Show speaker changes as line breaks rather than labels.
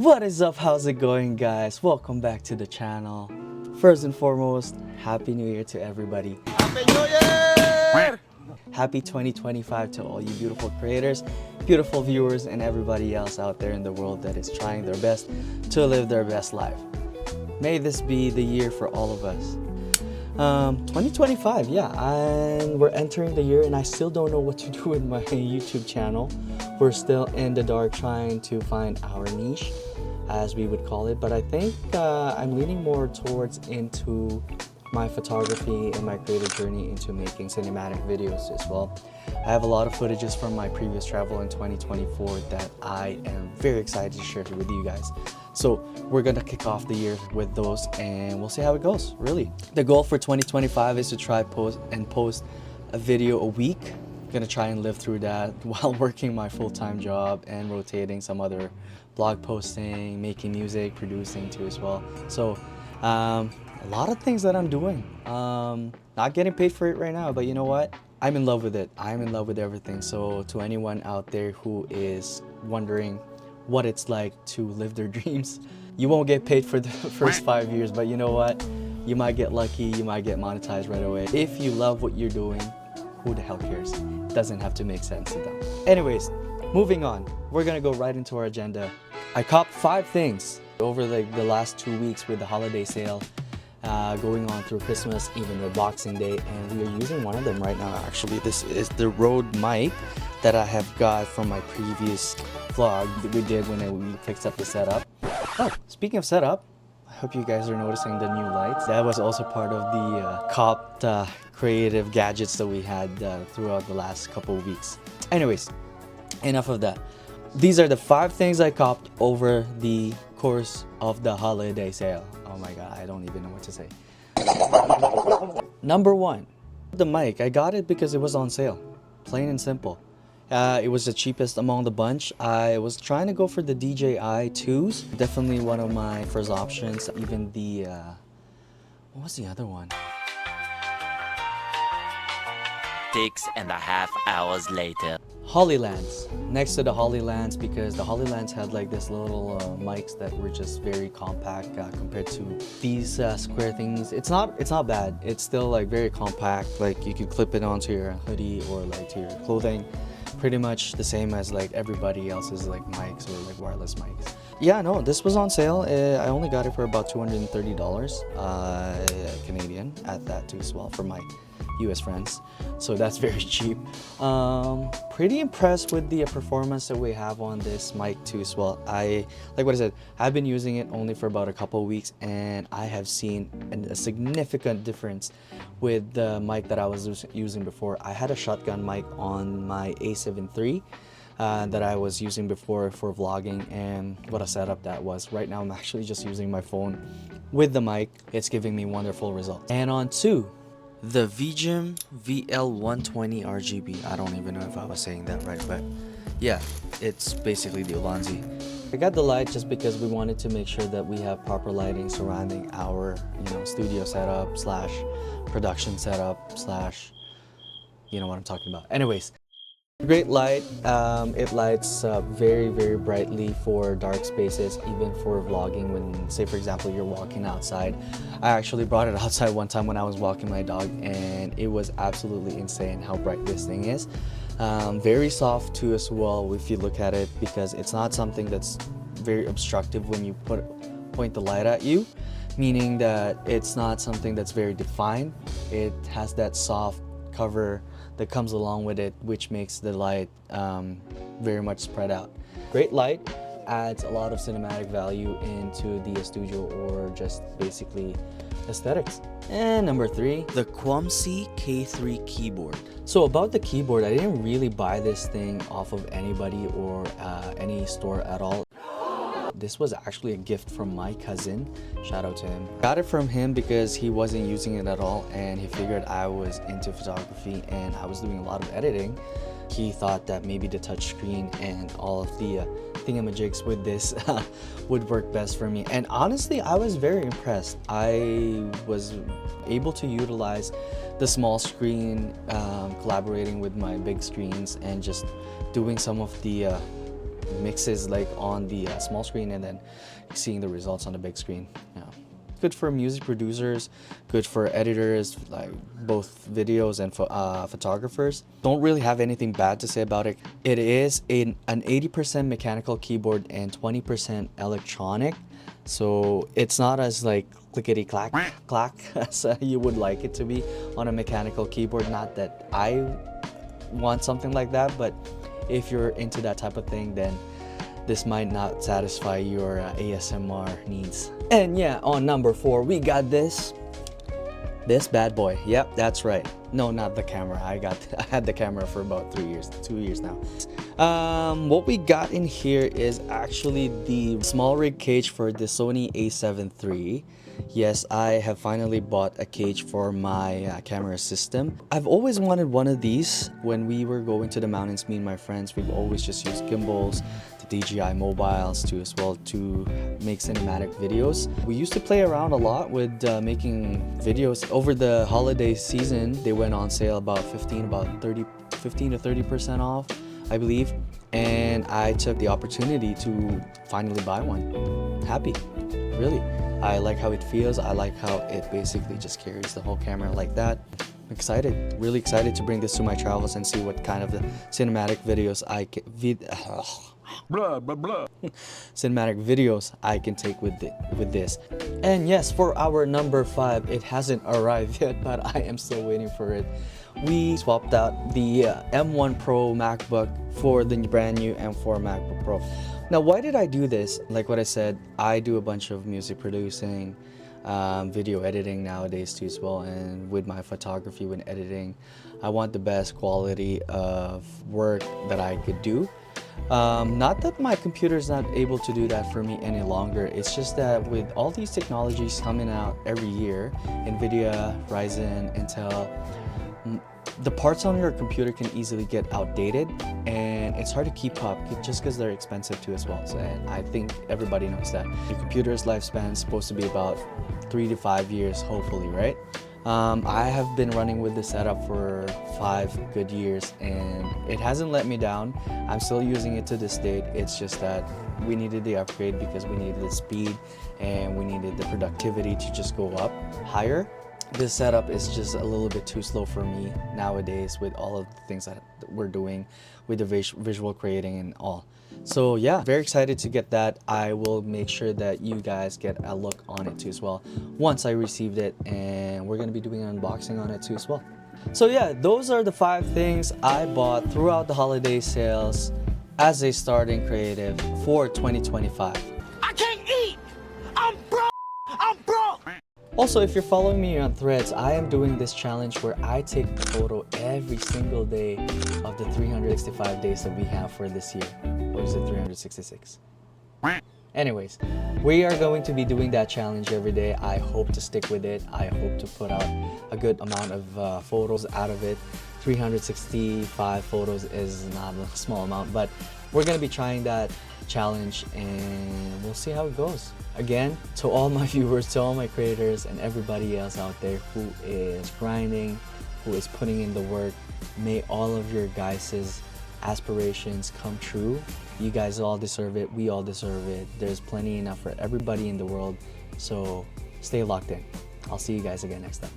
What is up? How's it going, guys? Welcome back to the channel. First and foremost, Happy New Year to everybody.
Happy New Year!
Happy 2025 to all you beautiful creators, beautiful viewers, and everybody else out there in the world that is trying their best to live their best life. May this be the year for all of us. 2025, yeah, and we're entering the year and I still don't know what to do with my YouTube channel. We're still in the dark trying to find our niche, as we would call it, but I think I'm leaning more towards into my photography and my creative journey into making cinematic videos as well. I have a lot of footages from my previous travel in 2024 that I am very excited to share with you guys. So we're gonna kick off the year with those and we'll see how it goes, really. The goal for 2025 is to try post a video a week. I'm gonna try and live through that while working my full-time job and rotating some other blog posting, making music, producing too as well. So a lot of things that I'm doing. Not getting paid for it right now, but you know what? I'm in love with it. I'm in love with everything. So to anyone out there who is wondering what it's like to live their dreams, you won't get paid for the first 5 years, but you know what? You might get lucky, you might get monetized right away. If you love what you're doing, who the hell cares? It doesn't have to make sense to them. Anyways, moving on. We're gonna go right into our agenda. I copped 5 things over the last 2 weeks with the holiday sale going on through Christmas, even the Boxing Day, and we are using one of them right now. Actually, this is the Rode mic that I have got from my previous vlog that we did when we fixed up the setup. Oh, speaking of setup, I hope you guys are noticing the new lights. That was also part of the copped creative gadgets that we had throughout the last couple of weeks. Anyways, enough of that. These are the 5 things I copped over the course of the holiday sale. Oh my god, I don't even know what to say. Number 1, the mic. I got it because it was on sale, plain and simple. It was the cheapest among the bunch. I was trying to go for the DJI 2s. Definitely one of my first options. Even the, what was the other one?
6.5 hours later.
Hollylands. Next to the Hollylands, because the Hollylands had like this little mics that were just very compact compared to these square things. It's not bad. It's still like very compact. Like you could clip it onto your hoodie or like to your clothing. Pretty much the same as like everybody else's like mics or like wireless mics. Yeah, no, this was on sale. I only got it for about $230 Canadian at that too as well for my US friends, so that's very cheap. Pretty impressed with the performance that we have on this mic too as well. Like what I said, I've been using it only for about a couple of weeks and I have seen a significant difference with the mic that I was using before. I had a shotgun mic on my A7 III that I was using before for vlogging, and what a setup that was. Right now I'm actually just using my phone with the mic. It's giving me wonderful results. And on 2, the VGM VL120 RGB. I don't even know if I was saying that right, but yeah, it's basically the Ulanzi. I got the light just because we wanted to make sure that we have proper lighting surrounding our, studio setup slash production setup slash, you know what I'm talking about. Anyways, great light. It lights very, very brightly for dark spaces, even for vlogging when, say for example, you're walking outside. I actually brought it outside one time when I was walking my dog and it was absolutely insane how bright this thing is. Very soft too as well if you look at it, because it's not something that's very obstructive when you point the light at you, meaning that it's not something that's very defined. It has that soft cover that comes along with it, which makes the light very much spread out. Great light, adds a lot of cinematic value into the studio or just basically aesthetics. And number 3, the Quamsi K3 keyboard. So about the keyboard, I didn't really buy this thing off of anybody or any store at all. This was actually a gift from my cousin. Shout out to him. Got it from him because he wasn't using it at all and he figured I was into photography and I was doing a lot of editing. He thought that maybe the touchscreen and all of the thingamajigs with this would work best for me. And honestly, I was very impressed. I was able to utilize the small screen, collaborating with my big screens and just doing some of the mixes like on the small screen and then seeing the results on the big screen. Yeah. Good for music producers, good for editors, like both videos and photographers. Don't really have anything bad to say about it. It is an 80% mechanical keyboard and 20% electronic. So it's not as like clickety clack clack as you would like it to be on a mechanical keyboard. Not that I want something like that, but if you're into that type of thing, then this might not satisfy your ASMR needs. And yeah, on number 4, we got this bad boy. Yep, that's right. No, not the camera. I had the camera for about 2 years now. What we got in here is actually the small rig cage for the Sony a7 III. Yes, I have finally bought a cage for my camera system. I've always wanted one of these. When we were going to the mountains, me and my friends, we've always just used gimbals, the DJI mobiles as well to make cinematic videos. We used to play around a lot with making videos. Over the holiday season, they went on sale about 15 to 30% off, I believe. And I took the opportunity to finally buy one. Happy, really. I like how it feels. I like how it basically just carries the whole camera like that. I'm excited, really excited to bring this to my travels and see what kind of the cinematic videos I can cinematic videos I can take with this. And yes, for our number 5, it hasn't arrived yet, but I am still waiting for it. We swapped out the M1 Pro MacBook for the brand new M4 MacBook Pro. Now, why did I do this? Like what I said, I do a bunch of music producing, video editing nowadays too as well, and with my photography when editing, I want the best quality of work that I could do. Not that my computer is not able to do that for me any longer. It's just that with all these technologies coming out every year, NVIDIA, Ryzen, Intel, the parts on your computer can easily get outdated, and it's hard to keep up just because they're expensive too as well. So, and I think everybody knows that your computer's lifespan is supposed to be about 3 to 5 years, hopefully, right? I have been running with this setup for 5 good years, and it hasn't let me down. I'm still using it to this date. It's just that we needed the upgrade because we needed the speed and we needed the productivity to just go up higher. This setup is just a little bit too slow for me nowadays with all of the things that we're doing with the visual creating and all. So yeah, very excited to get that. I will make sure that you guys get a look on it too as well once I received it, and we're going to be doing an unboxing on it too as well. So yeah, those are the 5 things I bought throughout the holiday sales as a starting creative for 2025.
I can't eat. I'm broke. I'm broke.
Also, if you're following me on Threads, I am doing this challenge where I take a photo every single day of the 365 days that we have for this year. Or is it 366? Anyways, we are going to be doing that challenge every day. I hope to stick with it. I hope to put out a good amount of photos out of it. 365 photos is not a small amount, but we're going to be trying that challenge and we'll see how it goes. Again, to all my viewers, to all my creators, and everybody else out there who is grinding, who is putting in the work, may all of your guys' aspirations come true. You guys all deserve it. We all deserve it. There's plenty enough for everybody in the world. So stay locked in. I'll see you guys again next time.